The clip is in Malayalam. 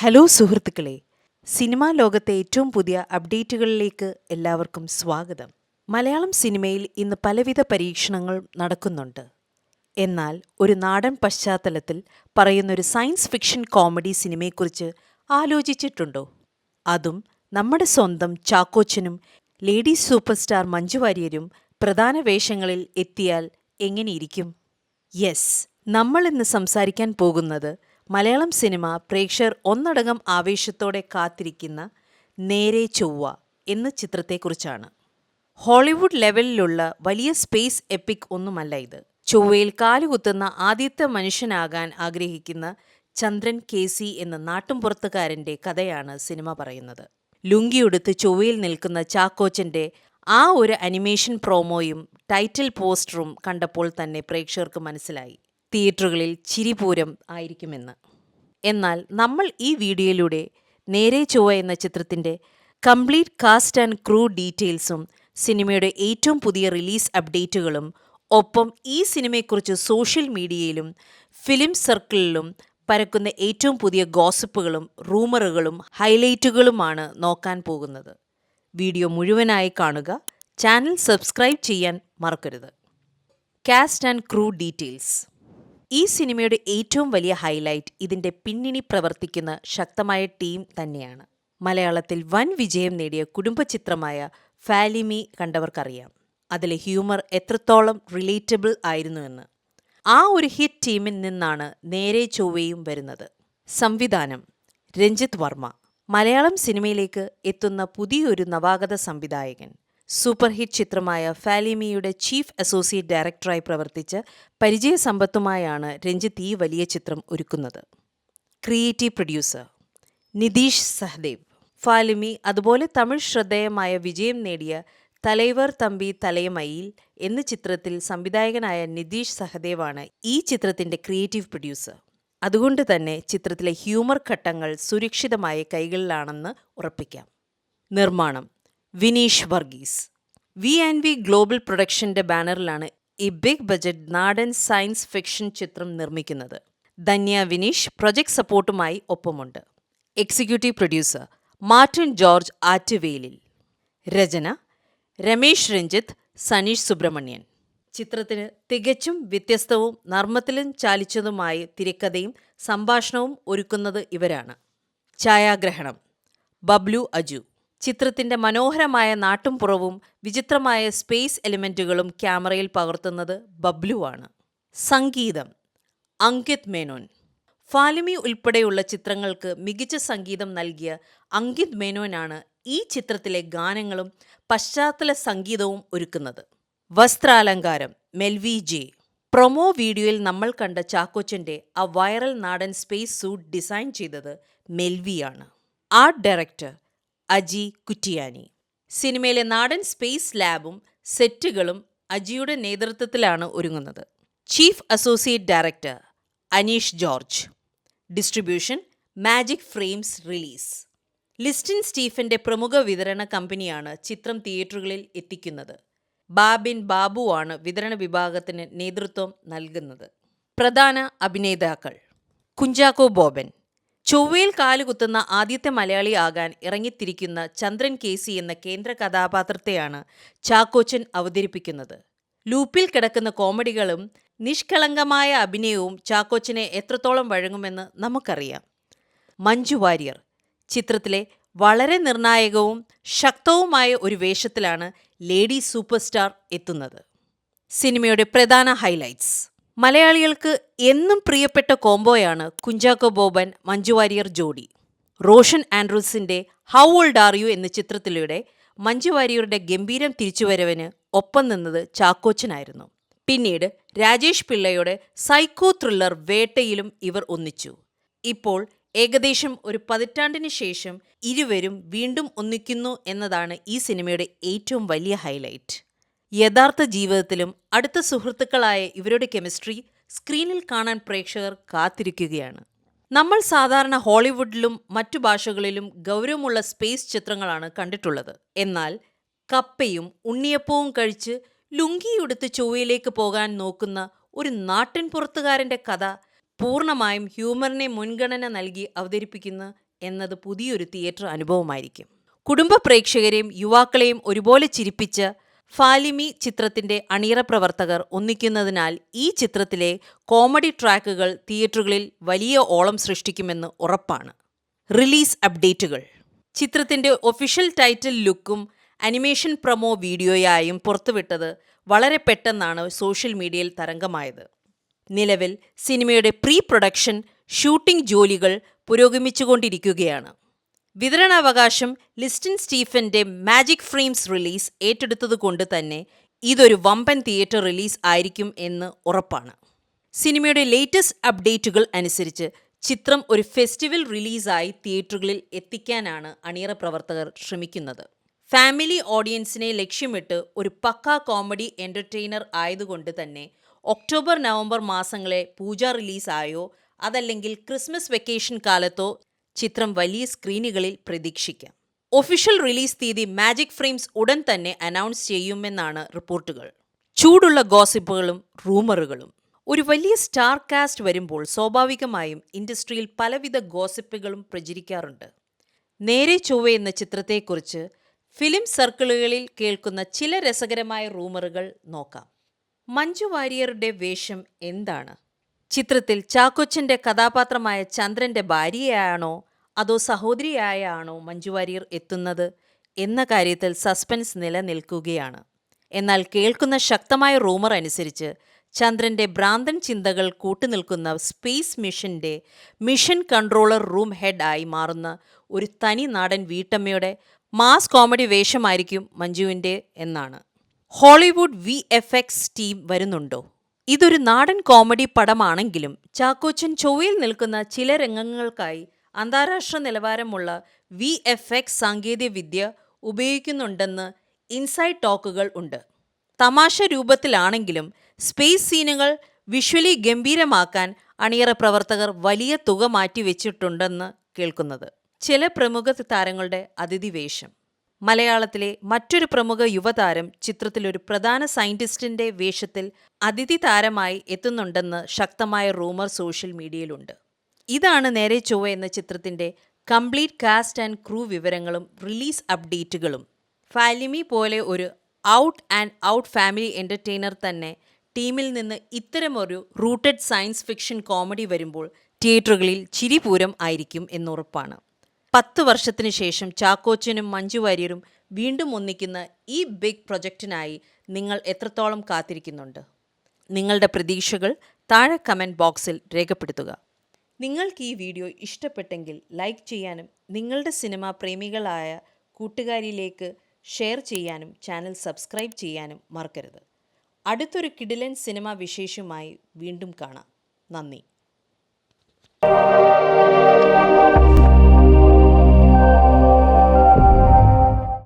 ഹലോ സുഹൃത്തുക്കളെ, സിനിമാ ലോകത്തെ ഏറ്റവും പുതിയ അപ്ഡേറ്റുകളിലേക്ക് എല്ലാവർക്കും സ്വാഗതം. മലയാളം സിനിമയിൽ ഇന്ന് പലവിധ പരീക്ഷണങ്ങൾ നടക്കുന്നുണ്ട്. എന്നാൽ ഒരു നാടൻ പശ്ചാത്തലത്തിൽ പറയുന്നൊരു സയൻസ് ഫിക്ഷൻ കോമഡി സിനിമയെക്കുറിച്ച് ആലോചിച്ചിട്ടുണ്ടോ? അതും നമ്മുടെ സ്വന്തം ചാക്കോച്ചനും ലേഡി സൂപ്പർ സ്റ്റാർ മഞ്ജു വാര്യരും പ്രധാന വേഷങ്ങളിൽ എത്തിയാൽ എങ്ങനെയിരിക്കും? യെസ്, നമ്മൾ ഇന്ന് സംസാരിക്കാൻ പോകുന്നത് മലയാളം സിനിമ പ്രേക്ഷകർ ഒന്നടങ്കം ആവേശത്തോടെ കാത്തിരിക്കുന്ന നേരെ ചൊവ്വ എന്ന ചിത്രത്തെക്കുറിച്ചാണ്. ഹോളിവുഡ് ലെവലിലുള്ള വലിയ സ്പേസ് എപ്പിക് ഒന്നുമല്ല ഇത്. ചൊവ്വയിൽ കാലുകുത്തുന്ന ആദ്യത്തെ മനുഷ്യനാകാൻ ആഗ്രഹിക്കുന്ന ചന്ദ്രൻ കേസി എന്ന നാട്ടുംപുറത്തുകാരൻ്റെ കഥയാണ് സിനിമ പറയുന്നത്. ലുങ്കിയുടുത്ത് ചൊവ്വയിൽ നിൽക്കുന്ന ചാക്കോച്ചൻ്റെ ആ ഒരു അനിമേഷൻ പ്രോമോയും ടൈറ്റിൽ പോസ്റ്ററും കണ്ടപ്പോൾ തന്നെ പ്രേക്ഷകർക്ക് മനസ്സിലായി തിയേറ്ററുകളിൽ ചിരിപൂരം ആയിരിക്കുമെന്ന്. എന്നാൽ നമ്മൾ ഈ വീഡിയോയിലൂടെ നേരെ ചൊവ്വ എന്ന ചിത്രത്തിൻ്റെ കംപ്ലീറ്റ് കാസ്റ്റ് ആൻഡ് ക്രൂ ഡീറ്റെയിൽസും സിനിമയുടെ ഏറ്റവും പുതിയ റിലീസ് അപ്ഡേറ്റുകളും ഒപ്പം ഈ സിനിമയെക്കുറിച്ച് സോഷ്യൽ മീഡിയയിലും ഫിലിം സർക്കിളിലും പരക്കുന്ന ഏറ്റവും പുതിയ ഗോസിപ്പുകളും റൂമറുകളും ഹൈലൈറ്റുകളുമാണ് നോക്കാൻ പോകുന്നത്. വീഡിയോ മുഴുവനായി കാണുക. ചാനൽ സബ്സ്ക്രൈബ് ചെയ്യാൻ മറക്കരുത്. Cast and crew details. ഈ സിനിമയുടെ ഏറ്റവും വലിയ ഹൈലൈറ്റ് ഇതിൻ്റെ പിന്നണി പ്രവർത്തിക്കുന്ന ശക്തമായ ടീം തന്നെയാണ്. മലയാളത്തിൽ വൻ വിജയം നേടിയ കുടുംബചിത്രമായ ഫാലിമി കണ്ടവർക്കറിയാം അതിലെ ഹ്യൂമർ എത്രത്തോളം റിലേറ്റബിൾ ആയിരുന്നുവെന്ന്. ആ ഒരു ഹിറ്റ് ടീമിൽ നിന്നാണ് നേരെ ചൊവ്വയും വരുന്നത്. സംവിധാനം രഞ്ജിത്ത് വർമ്മ. മലയാളം സിനിമയിലേക്ക് എത്തുന്ന പുതിയൊരു നവാഗത സംവിധായകൻ. സൂപ്പർ ഹിറ്റ് ചിത്രമായ ഫാലിമിയുടെ ചീഫ് അസോസിയേറ്റ് ഡയറക്ടറായി പ്രവർത്തിച്ച് പരിചയസമ്പത്തുമായാണ് രഞ്ജിത്ത് ഈ വലിയ ചിത്രം ഒരുക്കുന്നത്. Creative producer Nitish Sahadev. ഫാലിമി അതുപോലെ തമിഴ് ശ്രദ്ധേയമായ വിജയം നേടിയ തലൈവർ തമ്പി തലയമയിൽ എന്ന ചിത്രത്തിൽ സംവിധായകനായ നിതീഷ് സഹദേവാണ് ഈ ചിത്രത്തിൻ്റെ ക്രിയേറ്റീവ് പ്രൊഡ്യൂസർ. അതുകൊണ്ട് തന്നെ ചിത്രത്തിലെ ഹ്യൂമർ ഘട്ടങ്ങൾ സുരക്ഷിതമായ കൈകളിലാണെന്ന് ഉറപ്പിക്കാം. നിർമ്മാണം വിനീഷ് വർഗീസ്. വി ഗ്ലോബൽ പ്രൊഡക്ഷൻ്റെ ബാനറിലാണ് ഈ ബിഗ് ബജറ്റ് നാടൻ സയൻസ് ഫിക്ഷൻ ചിത്രം നിർമ്മിക്കുന്നത്. ധന്യ വിനീഷ് പ്രൊജക്ട് സപ്പോർട്ടുമായി ഒപ്പമുണ്ട്. Executive producer Martin George Attuvelil. രചന രമേശ് രഞ്ജിത്ത്, സനീഷ് സുബ്രഹ്മണ്യൻ. ചിത്രത്തിന് തികച്ചും വ്യത്യസ്തവും നർമ്മത്തിലും ചാലിച്ചതുമായ തിരക്കഥയും സംഭാഷണവും ഒരുക്കുന്നത് ഇവരാണ്. ഛായാഗ്രഹണം ബബ്ലു അജു. ചിത്രത്തിൻ്റെ മനോഹരമായ നാട്ടുംപുറവും വിചിത്രമായ സ്പേസ് എലിമെൻറ്റുകളും ക്യാമറയിൽ പകർത്തുന്നത് ബബ്ലുവാണ്. സംഗീതം അങ്കിത് മേനോൻ. ഫാലിമി ഉൾപ്പെടെയുള്ള ചിത്രങ്ങൾക്ക് മികച്ച സംഗീതം നൽകിയ അങ്കിത് മേനോനാണ് ഈ ചിത്രത്തിലെ ഗാനങ്ങളും പശ്ചാത്തല സംഗീതവും ഒരുക്കുന്നത്. വസ്ത്രാലങ്കാരം മെൽവി ജെ. പ്രൊമോ വീഡിയോയിൽ നമ്മൾ കണ്ട ചാക്കോച്ചൻ്റെ ആ വൈറൽ നാടൻ സ്പേസ് സൂട്ട് ഡിസൈൻ ചെയ്തത് മെൽവിയാണ്. Art director Aji Kuttiyani. സിനിമയിലെ നാടൻ സ്പേസ് ലാബും സെറ്റുകളും അജിയുടെ നേതൃത്വത്തിലാണ് ഒരുങ്ങുന്നത്. Chief associate director Aneesh George. Distribution Magic Frames release. Listin സ്റ്റീഫൻ്റെ പ്രമുഖ വിതരണ കമ്പനിയാണ് ചിത്രം തിയേറ്ററുകളിൽ എത്തിക്കുന്നത്. ബാബിൻ ബാബുവാണ് വിതരണ വിഭാഗത്തിന് നേതൃത്വം നൽകുന്നത്. പ്രധാന അഭിനേതാക്കൾ കുഞ്ചാക്കോ ബോബൻ. ചൊവ്വയിൽ കാലുകുത്തുന്ന ആദ്യത്തെ മലയാളി ആകാൻ ഇറങ്ങിത്തിരിക്കുന്ന ചന്ദ്രൻ കേസി എന്ന കേന്ദ്ര കഥാപാത്രത്തെയാണ് ചാക്കോച്ചൻ അവതരിപ്പിക്കുന്നത്. ലൂപ്പിൽ കിടക്കുന്ന കോമഡികളും നിഷ്കളങ്കമായ അഭിനയവും ചാക്കോച്ചനെ എത്രത്തോളം വഴങ്ങുമെന്ന് നമുക്കറിയാം. മഞ്ജു വാര്യർ. ചിത്രത്തിലെ വളരെ നിർണായകവും ശക്തവുമായ ഒരു വേഷത്തിലാണ് ലേഡി സൂപ്പർ സ്റ്റാർ എത്തുന്നത്. സിനിമയുടെ പ്രധാന ഹൈലൈറ്റ്സ്. മലയാളികൾക്ക് എന്നും പ്രിയപ്പെട്ട കോംബോയാണ് കുഞ്ചാക്കോ ബോബൻ മഞ്ജു വാര്യർ ജോഡി. റോഷൻ ആൻഡ്രൂസിൻ്റെ ഹൗ ഓൾഡ് ആർ യു എന്ന ചിത്രത്തിലൂടെ മഞ്ജു വാര്യരുടെ ഗംഭീരം തിരിച്ചുവരവിന് ഒപ്പം നിന്നത് ചാക്കോച്ചനായിരുന്നു. പിന്നീട് രാജേഷ് പിള്ളയുടെ സൈക്കോ ത്രില്ലർ വേട്ടയിലും ഇവർ ഒന്നിച്ചു. ഇപ്പോൾ ഏകദേശം ഒരു പതിറ്റാണ്ടിന് ശേഷം ഇരുവരും വീണ്ടും ഒന്നിക്കുന്നു എന്നതാണ് ഈ സിനിമയുടെ ഏറ്റവും വലിയ ഹൈലൈറ്റ്. യഥാർത്ഥ ജീവിതത്തിലും അടുത്ത സുഹൃത്തുക്കളായ ഇവരുടെ കെമിസ്ട്രി സ്ക്രീനിൽ കാണാൻ പ്രേക്ഷകർ കാത്തിരിക്കുകയാണ്. നമ്മൾ സാധാരണ ഹോളിവുഡിലും മറ്റു ഭാഷകളിലും ഗൗരവമുള്ള സ്പേസ് ചിത്രങ്ങളാണ് കണ്ടിട്ടുള്ളത്. എന്നാൽ കപ്പയും ഉണ്ണിയപ്പവും കഴിച്ച് ലുങ്കിയുടുത്ത് ചൊവ്വയിലേക്ക് പോകാൻ നോക്കുന്ന ഒരു നാട്ടിൻപുറത്തുകാരൻ്റെ കഥ പൂർണ്ണമായും ഹ്യൂമറിനെ മുൻഗണന നൽകി അവതരിപ്പിക്കുന്ന എന്നത് പുതിയൊരു തിയേറ്റർ അനുഭവമായിരിക്കും. കുടുംബ പ്രേക്ഷകരെയും യുവാക്കളെയും ഒരുപോലെ ചിരിപ്പിച്ച ഫാലിമി ചിത്രത്തിന്റെ അണിയറ പ്രവർത്തകർ ഒന്നിക്കുന്നതിനാൽ ഈ ചിത്രത്തിലെ കോമഡി ട്രാക്കുകൾ തിയേറ്ററുകളിൽ വലിയ ഓളം സൃഷ്ടിക്കുമെന്ന് ഉറപ്പാണ്. റിലീസ് അപ്ഡേറ്റുകൾ. ചിത്രത്തിന്റെ ഒഫീഷ്യൽ ടൈറ്റിൽ ലുക്കും അനിമേഷൻ പ്രൊമോ വീഡിയോയായും പുറത്തുവിട്ടത് വളരെ പെട്ടെന്നാണ് സോഷ്യൽ മീഡിയയിൽ തരംഗമായത്. നിലവിൽ സിനിമയുടെ പ്രീ പ്രൊഡക്ഷൻ ഷൂട്ടിംഗ് ജോലികൾ പുരോഗമിച്ചുകൊണ്ടിരിക്കുകയാണ്. വിതരണാവകാശം ലിസ്റ്റിൻ സ്റ്റീഫന്റെ മാജിക് ഫ്രെയിംസ് റിലീസ് ഏറ്റെടുത്തതുകൊണ്ട് തന്നെ ഇതൊരു വമ്പൻ തിയേറ്റർ റിലീസ് ആയിരിക്കും എന്ന് ഉറപ്പാണ്. സിനിമയുടെ ലേറ്റസ്റ്റ് അപ്ഡേറ്റുകൾ അനുസരിച്ച് ചിത്രം ഒരു ഫെസ്റ്റിവൽ റിലീസായി തിയേറ്ററുകളിൽ എത്തിക്കാനാണ് അണിയറ പ്രവർത്തകർ ശ്രമിക്കുന്നത്. ഫാമിലി ഓഡിയൻസിനെ ലക്ഷ്യമിട്ട് ഒരു പക്കാ കോമഡി എൻ്റർടൈനർ ആയതുകൊണ്ട് തന്നെ ഒക്ടോബർ നവംബർ മാസങ്ങളെ പൂജ റിലീസായോ അതല്ലെങ്കിൽ ക്രിസ്മസ് വെക്കേഷൻ കാലത്തോ ചിത്രം വലിയ സ്ക്രീനുകളിൽ പ്രതീക്ഷിക്കാം. ഒഫീഷ്യൽ റിലീസ് തീയതി മാജിക് ഫ്രെയിംസ് ഉടൻ തന്നെ അനൗൺസ് ചെയ്യുമെന്നാണ് റിപ്പോർട്ടുകൾ. ചൂടുള്ള ഗോസിപ്പുകളും റൂമറുകളും. ഒരു വലിയ സ്റ്റാർ കാസ്റ്റ് വരുമ്പോൾ സ്വാഭാവികമായും ഇൻഡസ്ട്രിയിൽ പലവിധ ഗോസിപ്പുകളും പ്രചരിക്കാറുണ്ട്. നേരെ ചൊവ്വേ എന്ന ചിത്രത്തെക്കുറിച്ച് ഫിലിം സർക്കിളുകളിൽ കേൾക്കുന്ന ചില രസകരമായ റൂമറുകൾ നോക്കാം. മഞ്ജു വാര്യരുടെ വേഷം എന്താണ്? ചിത്രത്തിൽ ചാക്കോച്ചൻ്റെ കഥാപാത്രമായ ചന്ദ്രൻ്റെ ഭാര്യയാണോ അതോ സഹോദരിയായാണോ മഞ്ജു വാര്യർ എത്തുന്നത് എന്ന കാര്യത്തിൽ സസ്പെൻസ് നിലനിൽക്കുകയാണ്. എന്നാൽ കേൾക്കുന്ന ശക്തമായ റൂമർ അനുസരിച്ച് ചന്ദ്രൻ്റെ ഭ്രാന്തൻ ചിന്തകൾ കൂട്ടുനിൽക്കുന്ന സ്പേസ് മിഷൻ്റെ മിഷൻ കൺട്രോളർ റൂം ഹെഡ് ആയി മാറുന്ന ഒരു തനി നാടൻ വീട്ടമ്മയുടെ മാസ് കോമഡി വേഷമായിരിക്കും മഞ്ജുവിൻ്റെ എന്നാണ്. ഹോളിവുഡ് VFX ടീം വരുന്നുണ്ടോ? ഇതൊരു നാടൻ കോമഡി പടമാണെങ്കിലും ചാക്കോച്ചൻ ചൊവ്വയിൽ നിൽക്കുന്ന ചില രംഗങ്ങൾക്കായി അന്താരാഷ്ട്ര നിലവാരമുള്ള VFX സാങ്കേതികവിദ്യ ഉപയോഗിക്കുന്നുണ്ടെന്ന് ഇൻസൈഡ് ടോക്കുകൾ ഉണ്ട്. തമാശ രൂപത്തിലാണെങ്കിലും സ്പേസ് സീനുകൾ വിഷ്വലി ഗംഭീരമാക്കാൻ അണിയറ പ്രവർത്തകർ വലിയ തുക മാറ്റിവെച്ചിട്ടുണ്ടെന്ന് കേൾക്കുന്നത്. ചില പ്രമുഖ താരങ്ങളുടെ അതിഥി വേഷം. മലയാളത്തിലെ മറ്റൊരു പ്രമുഖ യുവതാരം ചിത്രത്തിലൊരു പ്രധാന സയന്റിസ്റ്റിന്റെ വേഷത്തിൽ അതിഥി താരമായി എത്തുന്നുണ്ടെന്ന് ശക്തമായ റൂമർ സോഷ്യൽ മീഡിയയിലുണ്ട്. ഇതാണ് നേരെ ചൊവ്വ എന്ന ചിത്രത്തിന്റെ കംപ്ലീറ്റ് കാസ്റ്റ് ആൻഡ് ക്രൂ വിവരങ്ങളും റിലീസ് അപ്ഡേറ്റുകളും. ഫാലിമി പോലെ ഒരു out and out family entertainer തന്നെ ടീമിൽ നിന്ന് ഇത്തരമൊരു റൂട്ടഡ് സയൻസ് ഫിക്ഷൻ കോമഡി വരുമ്പോൾ തിയേറ്ററുകളിൽ ചിരിപൂരം ആയിരിക്കും എന്നുറപ്പാണ്. 10 വർഷത്തിന് ശേഷം ചാക്കോച്ചനും മഞ്ജു വാര്യരും വീണ്ടും ഒന്നിക്കുന്ന ഈ ബിഗ് പ്രൊജക്റ്റിനായി നിങ്ങൾ എത്രത്തോളം കാത്തിരിക്കുന്നുണ്ട്? നിങ്ങളുടെ പ്രതീക്ഷകൾ താഴെ കമൻറ്റ് ബോക്സിൽ രേഖപ്പെടുത്തുക. നിങ്ങൾക്ക് ഈ വീഡിയോ ഇഷ്ടപ്പെട്ടെങ്കിൽ ലൈക്ക് ചെയ്യാനും നിങ്ങളുടെ സിനിമാ പ്രേമികളായ കൂട്ടുകാരിലേക്ക് ഷെയർ ചെയ്യാനും ചാനൽ സബ്സ്ക്രൈബ് ചെയ്യാനും മറക്കരുത്. അടുത്തൊരു കിടിലൻ സിനിമാ വിശേഷവുമായി വീണ്ടും കാണാം. നന്ദി.